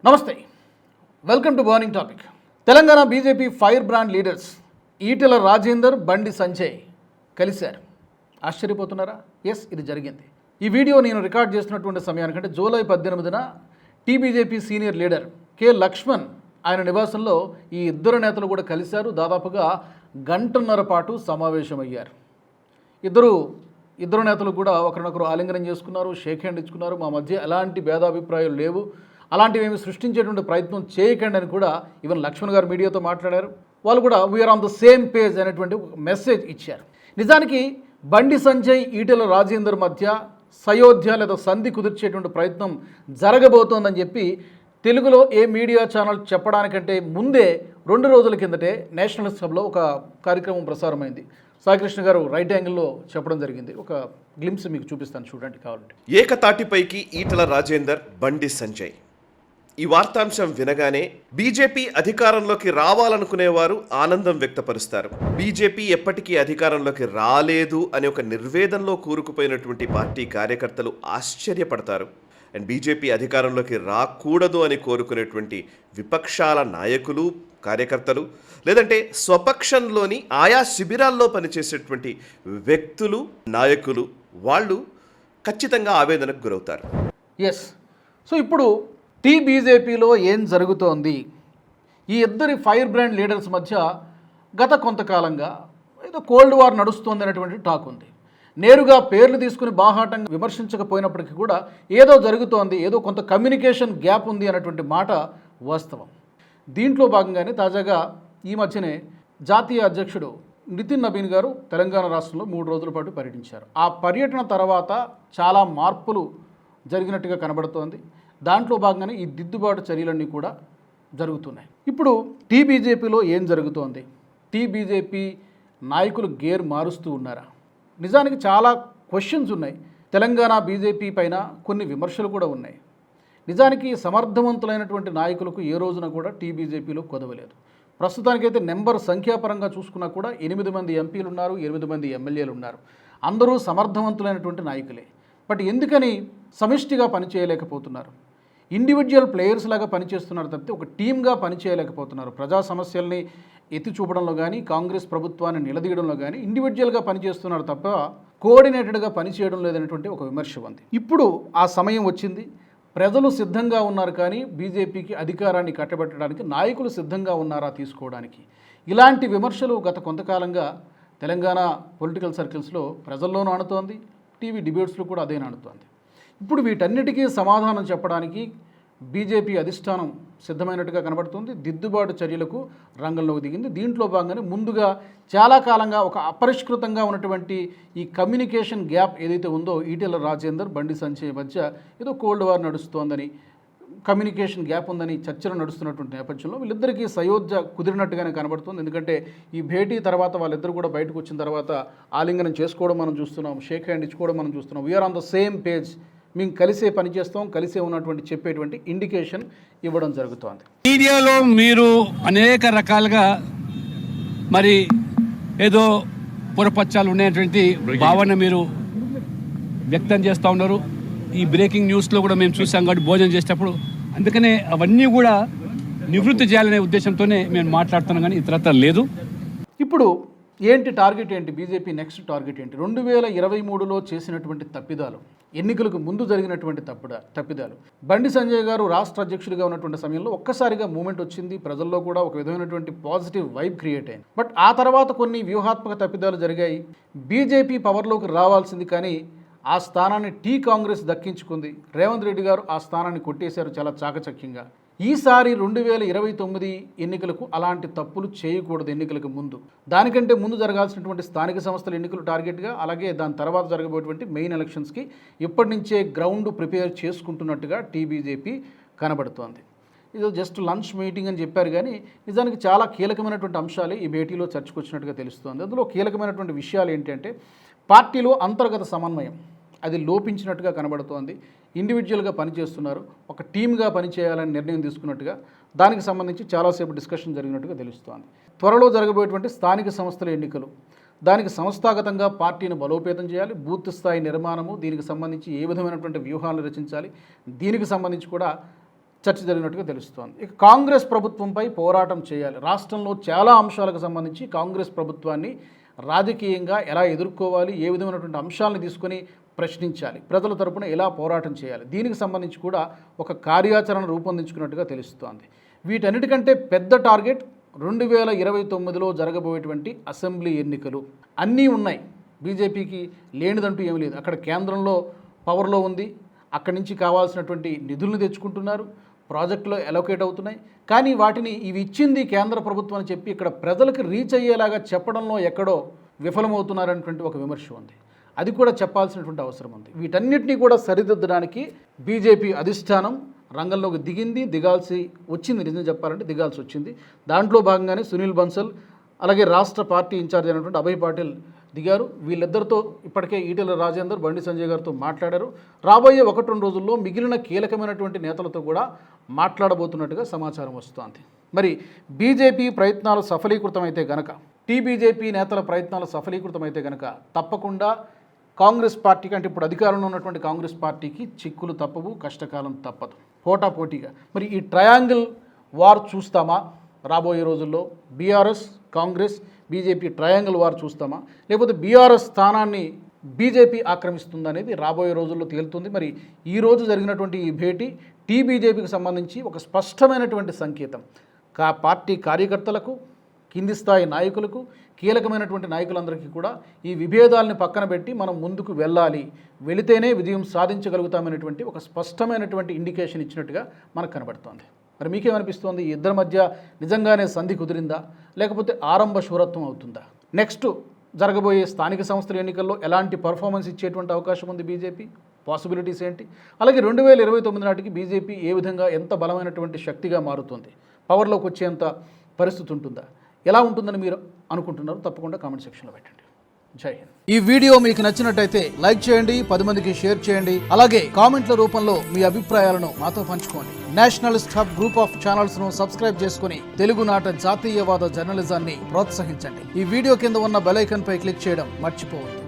నమస్తే, welcome to burning topic. Telangana BJP fire brand leaders Etela Rajender, Bandi Sanjay కలిశారు. ఆశ్చర్యపోతున్నారా? Yes, ఇది జరిగింది. ఈ వీడియో నేను రికార్డ్ చేస్తున్నటువంటి సమయానికంటే జూలై 18న TBJP senior leader K Laxman ఆయన నివాసంలో ఈ ఇద్దరు నేతలు కూడా కలిశారు. దాదాపుగా గంటన్నర పాటు సమావేశమయ్యారు. ఇద్దరు నేతలు కూడా ఒకరినొకరు ఆలింగనం చేసుకున్నారు, షేక్ హ్యాండ్ ఇచ్చుకున్నారు. మా మధ్య ఎలాంటి భేదాభిప్రాయాలు లేవు, అలాంటివి ఏమి సృష్టించేటువంటి ప్రయత్నం చేయకండి అని కూడా ఈవెన్ లక్ష్మణ్ గారు మీడియాతో మాట్లాడారు. వాళ్ళు కూడా we are on the same page అనేటువంటి ఒక మెసేజ్ ఇచ్చారు. నిజానికి బండి సంజయ్, ఈటెల రాజేందర్ మధ్య సయోధ్య లేదా సంధి కుదిర్చేటువంటి ప్రయత్నం జరగబోతోందని చెప్పి తెలుగులో ఏ మీడియా ఛానల్ చెప్పడానికంటే ముందే 2 రోజుల కిందటే నేషనల్ సబ్లో ఒక కార్యక్రమం ప్రసారమైంది. సాయికృష్ణ గారు రైట్ యాంగిల్లో చెప్పడం జరిగింది. ఒక గ్లింప్స్ మీకు చూపిస్తాను, చూడండి కావాలంటే. ఏకతాటిపైకి ఈటెల రాజేందర్, బండి సంజయ్. ఈ వార్తాంశం వినగానే బీజేపీ అధికారంలోకి రావాలనుకునేవారు ఆనందం వ్యక్తపరుస్తారు. బీజేపీ ఎప్పటికీ అధికారంలోకి రాలేదు అనే ఒక నిర్వేదంలో కూరుకుపోయినటువంటి పార్టీ కార్యకర్తలు ఆశ్చర్యపడతారు. అండ్ బీజేపీ అధికారంలోకి రాకూడదు అని కోరుకునేటువంటి విపక్షాల నాయకులు, కార్యకర్తలు, లేదంటే స్వపక్షంలోని ఆయా శిబిరాల్లో పనిచేసేటువంటి వ్యక్తులు, నాయకులు, వాళ్ళు ఖచ్చితంగా ఆవేదనకు గురవుతారు. ఎస్, సో ఇప్పుడు టీబీజేపీలో ఏం జరుగుతోంది? ఈ ఇద్దరి ఫైర్ బ్రాండ్ లీడర్స్ మధ్య గత కొంతకాలంగా ఏదో కోల్డ్ వార్ నడుస్తోంది అనేటువంటి టాక్ ఉంది. నేరుగా పేర్లు తీసుకుని బాహాటంగా విమర్శించకపోయినప్పటికీ కూడా ఏదో జరుగుతోంది, ఏదో కొంత కమ్యూనికేషన్ గ్యాప్ ఉంది అనేటువంటి మాట వాస్తవం. దీంట్లో భాగంగానే తాజాగా ఈ మధ్యనే జాతీయ అధ్యక్షుడు నితిన్ నబీన్ గారు తెలంగాణ రాష్ట్రంలో 3 రోజుల పాటు పర్యటించారు. ఆ పర్యటన తర్వాత చాలా మార్పులు జరిగినట్టుగా కనబడుతోంది. దాంట్లో భాగంగానే ఈ దిద్దుబాటు చర్యలన్నీ కూడా జరుగుతున్నాయి. ఇప్పుడు టీబీజేపీలో ఏం జరుగుతోంది? టీబీజేపీ నాయకులు గేర్ మారుస్తూ ఉన్నారా? నిజానికి చాలా క్వశ్చన్స్ ఉన్నాయి. తెలంగాణ బీజేపీ పైన కొన్ని విమర్శలు కూడా ఉన్నాయి. నిజానికి సమర్థవంతులైనటువంటి నాయకులకు ఏ రోజున కూడా టీబీజేపీలో కొదవలేదు. ప్రస్తుతానికైతే సంఖ్యాపరంగా చూసుకున్నా కూడా 8 మంది ఎంపీలు ఉన్నారు, 8 మంది ఎమ్మెల్యేలు ఉన్నారు. అందరూ సమర్థవంతులైనటువంటి నాయకులే. బట్ ఎందుకని సమిష్టిగా పనిచేయలేకపోతున్నారు? ఇండివిజువల్ ప్లేయర్స్ లాగా పనిచేస్తున్నారు తప్పితే ఒక టీమ్గా పనిచేయలేకపోతున్నారు. ప్రజా సమస్యల్ని ఎత్తి చూపడంలో కానీ, కాంగ్రెస్ ప్రభుత్వాన్ని నిలదీయడంలో కానీ ఇండివిజువల్గా పనిచేస్తున్నారు తప్ప కోఆర్డినేటెడ్గా పనిచేయడం లేదనేటువంటి ఒక విమర్శ ఉంది. ఇప్పుడు ఆ సమయం వచ్చింది. ప్రజలు సిద్ధంగా ఉన్నారు, కానీ బీజేపీకి అధికారాన్ని కట్టబెట్టడానికి నాయకులు సిద్ధంగా ఉన్నారా తీసుకోవడానికి? ఇలాంటి విమర్శలు గత కొంతకాలంగా తెలంగాణ పొలిటికల్ సర్కిల్స్లో ప్రజల్లోనూ ఆడుతోంది, టీవీ డిబేట్స్లో కూడా అదే నడుతోంది. ఇప్పుడు వీటన్నిటికీ సమాధానం చెప్పడానికి బీజేపీ అధిష్టానం సిద్ధమైనట్టుగా కనబడుతుంది. దిద్దుబాటు చర్యలకు రంగంలోకి దిగింది. దీంట్లో భాగంగానే ముందుగా చాలా కాలంగా ఒక అపరిష్కృతంగా ఉన్నటువంటి ఈ కమ్యూనికేషన్ గ్యాప్ ఏదైతే ఉందో, ఈటెల రాజేందర్, బండి సంజయ్ మధ్య ఏదో కోల్డ్ వార్ నడుస్తోందని, కమ్యూనికేషన్ గ్యాప్ ఉందని చర్చలు నడుస్తున్నటువంటి నేపథ్యంలో వీళ్ళిద్దరికీ సయోధ్య కుదిరినట్టుగానే కనబడుతుంది. ఎందుకంటే ఈ భేటీ తర్వాత వాళ్ళిద్దరు కూడా బయటకు వచ్చిన తర్వాత ఆలింగనం చేసుకోవడం మనం చూస్తున్నాం, షేక్ హ్యాండ్ ఇచ్చుకోవడం మనం చూస్తున్నాం. We are on the same page, మేము కలిసే పనిచేస్తాం, కలిసే ఉన్నటువంటి చెప్పేటువంటి ఇండికేషన్ ఇవ్వడం జరుగుతోంది. మీడియాలో మీరు అనేక రకాలుగా మరి ఏదో పొరపచ్చాలు ఉన్నటువంటి భావన మీరు వ్యక్తం చేస్తూ ఉన్నారు. ఈ బ్రేకింగ్ న్యూస్లో కూడా మేము చూసాం కాబట్టి భోజనం చేసేటప్పుడు, అందుకనే అవన్నీ కూడా నివృత్తి చేయాలనే ఉద్దేశంతోనే మేము మాట్లాడుతున్నాం, కానీ ఇతరత్ర లేదు. ఇప్పుడు ఏంటి టార్గెట్ ఏంటి? బీజేపీ నెక్స్ట్ టార్గెట్ ఏంటి? 2023లో చేసినటువంటి తప్పిదాలు, ఎన్నికలకు ముందు జరిగినటువంటి తప్పిదాలు. బండి సంజయ్ గారు రాష్ట్ర అధ్యక్షుడిగా ఉన్నటువంటి సమయంలో ఒక్కసారిగా మూమెంట్ వచ్చింది, ప్రజల్లో కూడా ఒక విధమైనటువంటి పాజిటివ్ వైబ్ క్రియేట్ అయింది. బట్ ఆ తర్వాత కొన్ని వ్యూహాత్మక తప్పిదాలు జరిగాయి. బీజేపీ పవర్లోకి రావాల్సింది, కానీ ఆ స్థానాన్ని కాంగ్రెస్ దక్కించుకుంది. రేవంత్ రెడ్డి గారు ఆ స్థానాన్ని కొట్టేశారు చాలా చాకచక్యంగా. ఈసారి 2029 ఎన్నికలకు అలాంటి తప్పులు చేయకూడదు. ఎన్నికలకు ముందు, దానికంటే ముందు జరగాల్సినటువంటి స్థానిక సంస్థల ఎన్నికలు టార్గెట్గా, అలాగే దాని తర్వాత జరగబోయేటువంటి మెయిన్ ఎలక్షన్స్కి ఇప్పటి నుంచే గ్రౌండ్ ప్రిపేర్ చేసుకుంటున్నట్టుగా టీబీజేపీ కనబడుతోంది. ఇది జస్ట్ లంచ్ మీటింగ్ అని చెప్పారు, కానీ నిజానికి చాలా కీలకమైనటువంటి అంశాలు ఈ భేటీలో చర్చకొచ్చినట్టుగా తెలుస్తోంది. అందులో కీలకమైనటువంటి విషయాలు ఏంటంటే పార్టీలో అంతర్గత సమన్వయం అది లోపించినట్టుగా కనబడుతోంది. ఇండివిజువల్గా పనిచేస్తున్నారు, ఒక టీమ్గా పనిచేయాలని నిర్ణయం తీసుకున్నట్టుగా దానికి సంబంధించి చాలాసేపు డిస్కషన్ జరిగినట్టుగా తెలుస్తోంది. త్వరలో జరగబోయేటువంటి స్థానిక సంస్థల ఎన్నికలు, దానికి సంస్థాగతంగా పార్టీని బలోపేతం చేయాలి, బూత్ స్థాయి నిర్మాణము, దీనికి సంబంధించి ఏ విధమైనటువంటి వ్యూహాలను రచించాలి, దీనికి సంబంధించి కూడా చర్చ జరిగినట్టుగా తెలుస్తోంది. ఇక కాంగ్రెస్ ప్రభుత్వంపై పోరాటం చేయాలి. రాష్ట్రంలో చాలా అంశాలకు సంబంధించి కాంగ్రెస్ ప్రభుత్వాన్ని రాజకీయంగా ఎలా ఎదుర్కోవాలి, ఏ విధమైనటువంటి అంశాలను తీసుకొని ప్రశ్నించాలి, ప్రజల తరపున ఎలా పోరాటం చేయాలి, దీనికి సంబంధించి కూడా ఒక కార్యాచరణ రూపొందించుకున్నట్టుగా తెలుస్తోంది. వీటన్నిటికంటే పెద్ద టార్గెట్ 2029లో జరగబోయేటువంటి అసెంబ్లీ ఎన్నికలు. అన్నీ ఉన్నాయి, బీజేపీకి లేనిదంటూ ఏమీ లేదు. అక్కడ కేంద్రంలో పవర్లో ఉంది, అక్కడి నుంచి కావాల్సినటువంటి నిధులను తెచ్చుకుంటున్నారు, ప్రాజెక్టులో అలొకేట్ అవుతున్నాయి. కానీ వాటిని ఇవి ఇచ్చింది కేంద్ర ప్రభుత్వం అని చెప్పి ఇక్కడ ప్రజలకు రీచ్ అయ్యేలాగా చెప్పడంలో ఎక్కడో విఫలమవుతున్నారనేటువంటి ఒక విమర్శ ఉంది. అది కూడా చెప్పాల్సినటువంటి అవసరం ఉంది. వీటన్నిటినీ కూడా సరిదిద్దడానికి బీజేపీ అధిష్టానం రంగంలోకి దిగాల్సి వచ్చింది. నిజం చెప్పాలంటే దిగాల్సి వచ్చింది. దాంట్లో భాగంగానే సునీల్ బన్సల్ అలాగే రాష్ట్ర పార్టీ ఇన్ఛార్జ్ అయినటువంటి అభయ్ పాటిల్ దిగారు. వీళ్ళిద్దరితో ఇప్పటికే ఈటెల రాజేందర్, బండి సంజయ్ గారితో మాట్లాడారు. రాబోయే 1-2 రోజుల్లో మిగిలిన కీలకమైనటువంటి నేతలతో కూడా మాట్లాడబోతున్నట్టుగా సమాచారం వస్తోంది. మరి బీజేపీ ప్రయత్నాలు సఫలీకృతమైతే గనక, టీబీజేపీ నేతల ప్రయత్నాలు సఫలీకృతమైతే గనక తప్పకుండా కాంగ్రెస్ పార్టీకి, అంటే ఇప్పుడు అధికారంలో ఉన్నటువంటి కాంగ్రెస్ పార్టీకి చిక్కులు తప్పవు, కష్టకాలం తప్పదు. పోటాపోటీగా మరి ఈ ట్రయాంగిల్ వార్ చూస్తామా రాబోయే రోజుల్లో? BRS, Congress, BJP triangle war చూస్తామా, లేకపోతే బీఆర్ఎస్ స్థానాన్ని బీజేపీ ఆక్రమిస్తుందా అనేది రాబోయే రోజుల్లో తేలుతుంది. మరి ఈరోజు జరిగినటువంటి ఈ భేటీ టీబీజేపీకి సంబంధించి ఒక స్పష్టమైనటువంటి సంకేతం. పార్టీ కార్యకర్తలకు, కింది స్థాయి నాయకులకు, కీలకమైనటువంటి నాయకులందరికీ కూడా ఈ విభేదాలని పక్కన పెట్టి మనం ముందుకు వెళ్ళాలి, వెళితేనే విజయం సాధించగలుగుతామనేటువంటి ఒక స్పష్టమైనటువంటి ఇండికేషన్ ఇచ్చినట్టుగా మనకు కనబడుతోంది. మరి మీకేమనిపిస్తోంది? ఈ ఇద్దరి మధ్య నిజంగానే సంధి కుదిరిందా, లేకపోతే ఆరంభ శూరత్వం అవుతుందా? నెక్స్ట్ జరగబోయే స్థానిక సంస్థల ఎన్నికల్లో ఎలాంటి పర్ఫార్మెన్స్ ఇచ్చేటువంటి అవకాశం ఉంది బీజేపీ? పాసిబిలిటీస్ ఏంటి? అలాగే 2029 నాటికి బీజేపీ ఏ విధంగా, ఎంత బలమైనటువంటి శక్తిగా మారుతుంది, పవర్లోకి వచ్చేంత పరిస్థితి ఉంటుందా, ఎలా ఉంటుందని మీరు అనుకుంటున్నారు? తప్పకుండా కామెంట్ సెక్షన్లో పెట్టండి. జై హింద్. ఈ వీడియో మీకు నచ్చినట్టయితే లైక్ చేయండి, 10 మందికి షేర్ చేయండి. అలాగే కామెంట్ల రూపంలో మీ అభిప్రాయాలను మాతో పంచుకోండి. Nationalist hub group of channels ను సబ్స్క్రైబ్ చేసుకుని తెలుగునాట జాతీయవాద జర్నలిజాన్ని ప్రోత్సహించండి. ఈ వీడియో కింద ఉన్న బెల్ ఐకాన్ పై క్లిక్ చేయడం మర్చిపోవద్దు.